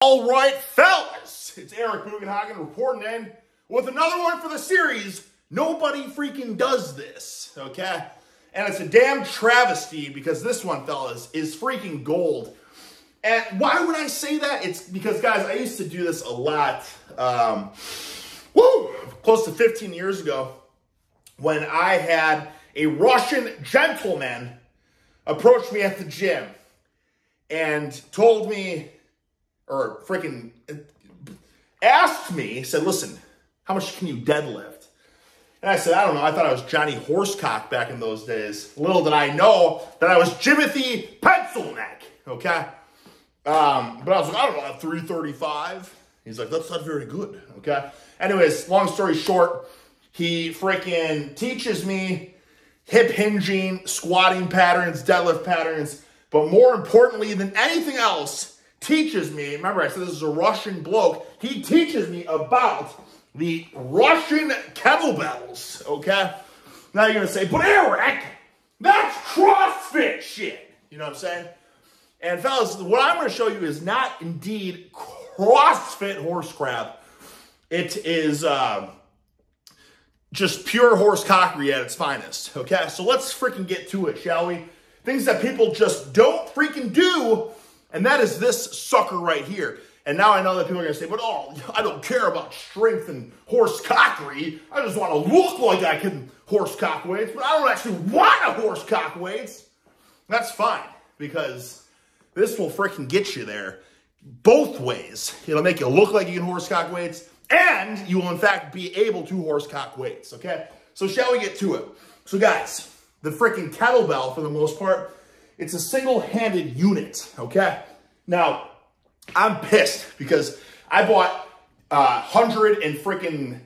All right, fellas, it's Eric Bugenhagen reporting in with another one for the series. Nobody freaking does this, okay? And it's a damn travesty because this one, fellas, is freaking gold. And why would I say that? It's because, guys, I used to do this a lot, close to 15 years ago when I had a Russian gentleman approach me at the gym and told me, or freaking asked me, said, listen, how much can you deadlift? And I said, I don't know. I thought I was Johnny Horsecock back in those days. Little did I know that I was Jimothy Pencilneck, okay? But I was like, I don't know, 335. He's like, that's not very good, okay? Anyways, long story short, he freaking teaches me hip hinging, squatting patterns, deadlift patterns, but more importantly than anything else, teaches me, remember I said this is a Russian bloke, he teaches me about the Russian kettlebells, okay? Now you're going to say, but Eric, that's CrossFit shit. You know what I'm saying? And fellas, what I'm going to show you is not indeed CrossFit horse crap. It is just pure horse cockery at its finest, okay? So let's freaking get to it, shall we? Things that people just don't freaking do. And that is this sucker right here. And now I know that people are going to say, but oh, I don't care about strength and horse cockery. I just want to look like I can horse cock weights, but I don't actually want to horse cock weights. That's fine, because this will freaking get you there both ways. It'll make you look like you can horse cock weights, and you will in fact be able to horse cock weights, okay? So shall we get to it? So guys, the freaking kettlebell, for the most part, it's a single-handed unit, okay? Now, I'm pissed because I bought 100 and freaking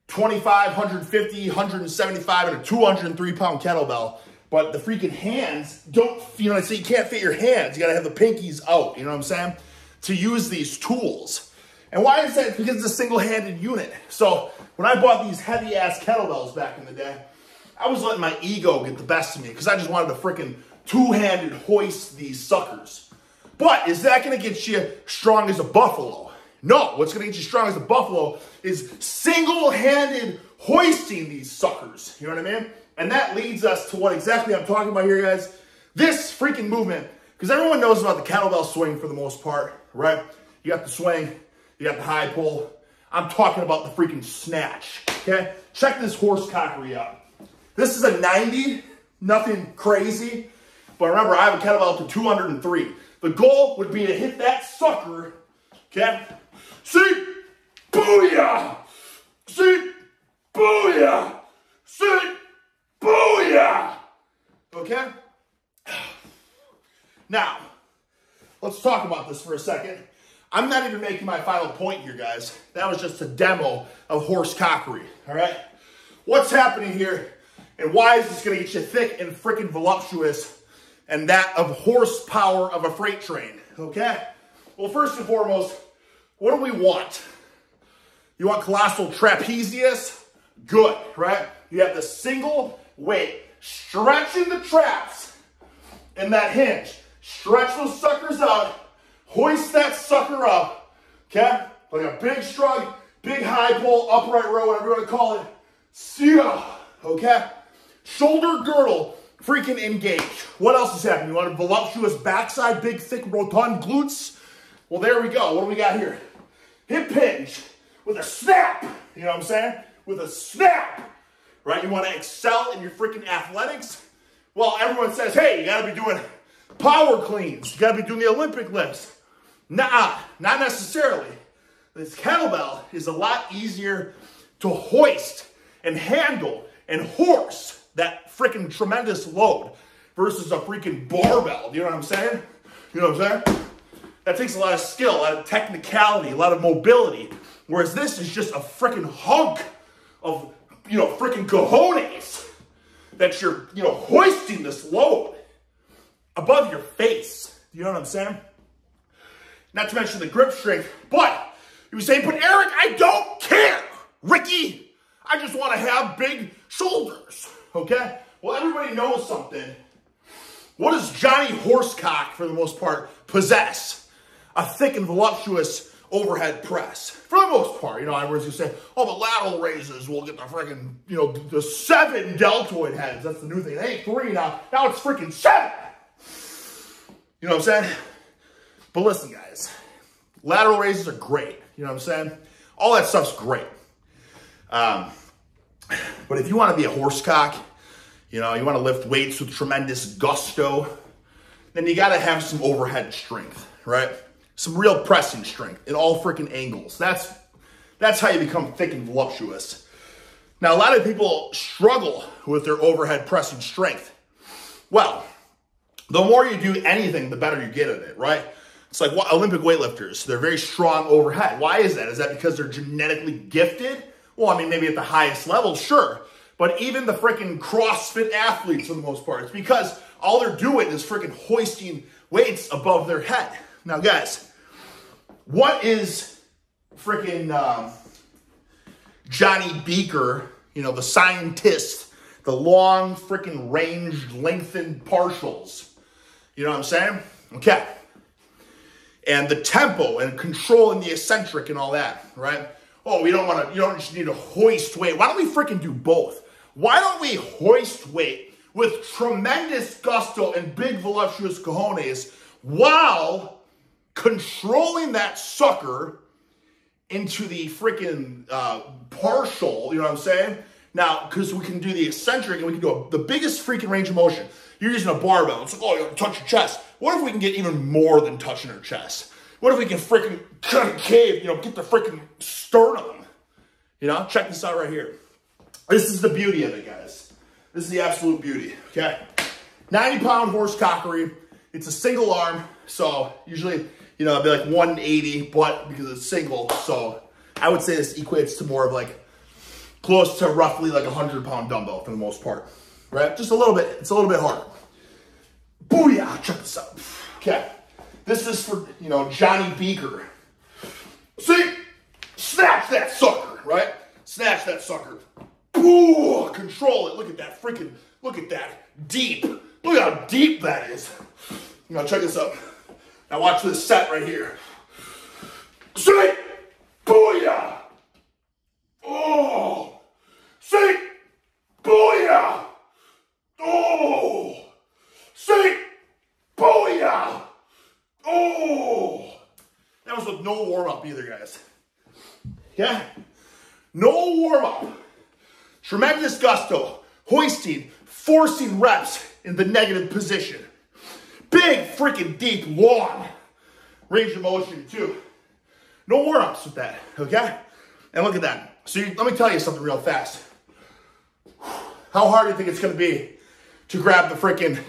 25, 150, 175, and a 203-pound kettlebell, but the freaking hands don't, you know, so you can't fit your hands. You got to have the pinkies out, you know what I'm saying, to use these tools. And why is that? Because it's a single-handed unit. So when I bought these heavy-ass kettlebells back in the day, I was letting my ego get the best of me because I just wanted to freaking two-handed hoist these suckers. But is that going to get you strong as a buffalo? No. What's going to get you strong as a buffalo is single-handed hoisting these suckers. You know what I mean? And that leads us to what exactly I'm talking about here, guys. This freaking movement, because everyone knows about the kettlebell swing for the most part, right? You got the swing, you got the high pull. I'm talking about the freaking snatch, okay? Check this horse cockery out. This is a 90, nothing crazy. But remember, I have a kettlebell up to 203. The goal would be to hit that sucker, okay? See? Booyah! See? Booyah! See? Booyah! Okay? Now, let's talk about this for a second. I'm not even making my final point here, guys. That was just a demo of horse cockery, all right? What's happening here, and why is this going to get you thick and freaking voluptuous and that of horsepower of a freight train, okay? Well, first and foremost, what do we want? You want colossal trapezius? Good, right? You have the single weight, stretching the traps in that hinge. Stretch those suckers out, hoist that sucker up, okay? Like a big shrug, big high pull, upright row, whatever you want to call it. See ya, okay? Shoulder girdle, freaking engage. What else is happening? You want a voluptuous backside, big, thick, rotund glutes? Well, there we go. What do we got here? Hip hinge with a snap. You know what I'm saying? With a snap, right? You want to excel in your freaking athletics? Well, everyone says, hey, you got to be doing power cleans. You got to be doing the Olympic lifts. Nah, not necessarily. This kettlebell is a lot easier to hoist and handle and horse that freaking tremendous load versus a freaking barbell. Do you know what I'm saying? You know what I'm saying? That takes a lot of skill, a lot of technicality, a lot of mobility. Whereas this is just a freaking hunk of, you know, freaking cojones that you're, you know, hoisting this load above your face. Do you know what I'm saying? Not to mention the grip strength. But you say, but Eric, I don't care, Ricky. I just want to have big shoulders. Okay? Well, everybody knows something. What does Johnny Horsecock, for the most part, possess? a thick and voluptuous overhead press. For the most part, you know, everyone's gonna say, oh, the lateral raises will get the freaking, you know, the 7 deltoid heads. That's the new thing. It ain't 3 now. Now it's freaking 7. You know what I'm saying? But listen, guys, lateral raises are great. You know what I'm saying? All that stuff's great. But if you want to be a horsecock, you know, you want to lift weights with tremendous gusto, then you got to have some overhead strength, right? Some real pressing strength in all freaking angles. That's how you become thick and voluptuous. Now, a lot of people struggle with their overhead pressing strength. Well, the more you do anything, the better you get at it, right? It's like Olympic weightlifters. They're very strong overhead. Why is that? Is that because they're genetically gifted? Well, I mean, maybe at the highest level, sure. But even the freaking CrossFit athletes, for the most part, it's because all they're doing is freaking hoisting weights above their head. Now, guys, what is freaking Johnny Beaker, you know, the scientist, the long freaking ranged lengthened partials? You know what I'm saying? Okay. And the tempo and controlling the eccentric and all that, right? Oh, you don't just need to hoist weight. Why don't we freaking do both? Why don't we hoist weight with tremendous gusto and big voluptuous cojones while controlling that sucker into the freaking partial, you know what I'm saying? Now, because we can do the eccentric and we can do the biggest freaking range of motion. You're using a barbell. It's like, oh, you gotta touch your chest. What if we can get even more than touching our chest? What if we can freaking concave, you know, get the freaking sternum? You know, check this out right here. This is the beauty of it, guys. This is the absolute beauty, okay? 90-pound horse cockery. It's a single arm, so usually, you know, it'd be like 180, but because it's single, so I would say this equates to more of like close to roughly like 100-pound dumbbell for the most part, right? Just a little bit, it's a little bit harder. Booyah, check this out. Okay, this is for, you know, Johnny Beaker. See, snatch that sucker, right? Snatch that sucker. Boo, control it. Look at that freaking, look at that deep. Look how deep that is. Now check this out. Now watch this set right here. See, booyah. Oh, see, booyah. Oh, see, booyah. Oh, that was with no warm-up either, guys. Yeah, no warm-up. Tremendous gusto, hoisting, forcing reps in the negative position. Big, freaking deep, long range of motion, too. No warm-ups with that, okay? And look at that. So let me tell you something real fast. How hard do you think it's going to be to grab the freaking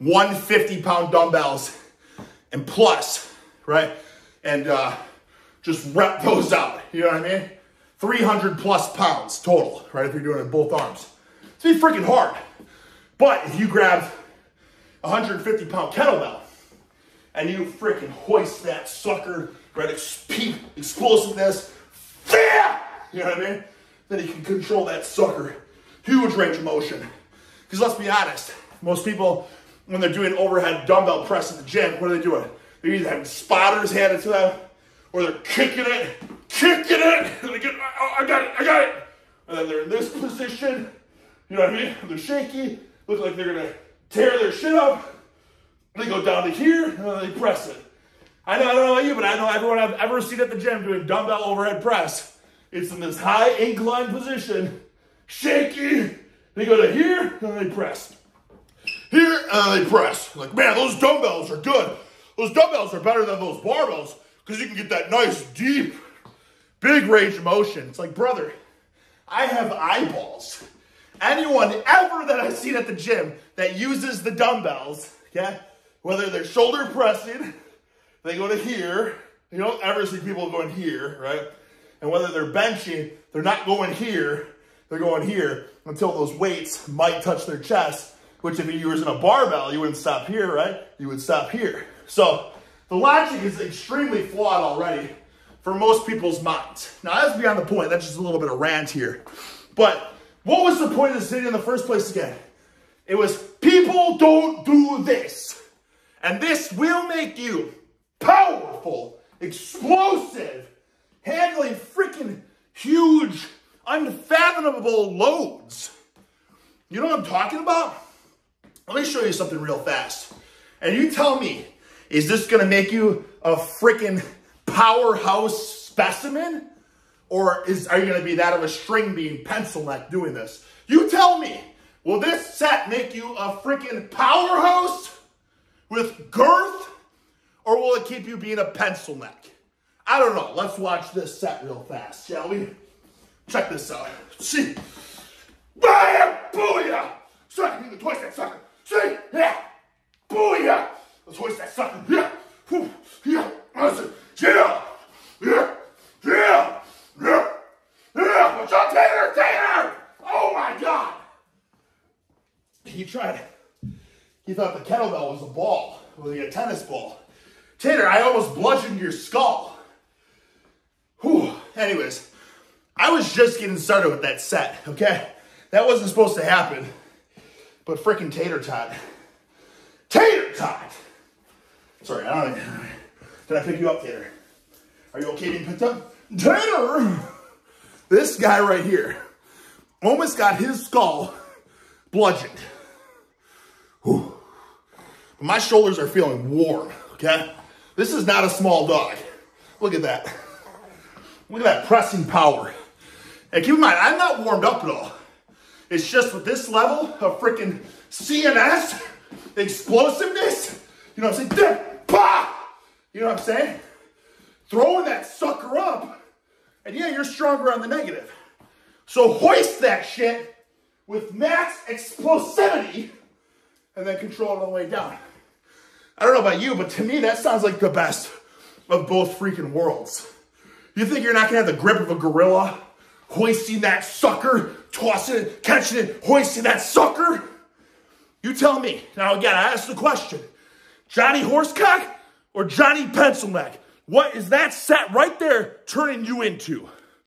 150-pound dumbbells and plus, right? And just rep those out, you know what I mean? 300 plus pounds total, right? If you're doing it in both arms. It's gonna be freaking hard. But if you grab a 150-pound kettlebell and you freaking hoist that sucker, right? Explosiveness, you know what I mean? Then you can control that sucker. Huge range of motion. Because let's be honest, most people, when they're doing overhead dumbbell press at the gym, what are they doing? They're either having spotters handed to them, or they're kicking it, and they get, oh, I got it. And then they're in this position, you know what I mean? They're shaky, look like they're gonna tear their shit up. They go down to here, and then they press it. I don't know about you, but I know everyone I've ever seen at the gym doing dumbbell overhead press. It's in this high incline position, shaky. They go to here, and then they press. Here, and then they press. Like, man, those dumbbells are good. Those dumbbells are better than those barbells because you can get that nice, deep, big range of motion. It's like, brother, I have eyeballs. Anyone ever that I've seen at the gym that uses the dumbbells, yeah, whether they're shoulder pressing, they go to here. You don't ever see people going here, right? And whether they're benching, they're not going here. They're going here until those weights might touch their chest, which if you were using a barbell, you wouldn't stop here, right? You would stop here. So the logic is extremely flawed already for most people's minds. Now, that's beyond the point. That's just a little bit of rant here. But what was the point of this video in the first place again? It was people don't do this. And this will make you powerful, explosive, handling freaking huge, unfathomable loads. You know what I'm talking about? Let me show you something real fast. And you tell me, is this gonna make you a freaking powerhouse specimen? Or are you gonna be that of a string bean pencil neck doing this? You tell me, will this set make you a freaking powerhouse with girth? Or will it keep you being a pencil neck? I don't know. Let's watch this set real fast, shall we? Check this out. See? Bam! Booyah! Sucker, you can twist that sucker. See? Yeah! Booyah! Let's hoist that sucker. Yeah! Whew. Yeah! Listen. Yeah! Yeah! Yeah! Yeah! Yeah! Watch out, Tater! Tater! Oh my God! He tried it. He thought the kettlebell was a ball, was a tennis ball. Tater, I almost bludgeoned your skull. Whew. Anyways, I was just getting started with that set, okay? That wasn't supposed to happen. But frickin' Tater Tot. Tater Tot! Sorry, I don't know. Can I pick you up, Tater? Are you okay being picked up? Tater! This guy right here almost got his skull bludgeoned. Whew. My shoulders are feeling warm, okay? This is not a small dog. Look at that. Look at that pressing power. And keep in mind, I'm not warmed up at all. It's just with this level of freaking CNS, explosiveness, you know what I'm saying? Bah! You know what I'm saying? Throwing that sucker up, and yeah, you're stronger on the negative. So hoist that shit with max explosivity, and then control it on the way down. I don't know about you, but to me, that sounds like the best of both freaking worlds. You think you're not gonna have the grip of a gorilla? Hoisting that sucker, tossing it, catching it, hoisting that sucker? You tell me. Now again, I ask the question. Johnny Horsecock or Johnny Pencil Neck? What is that set right there turning you into?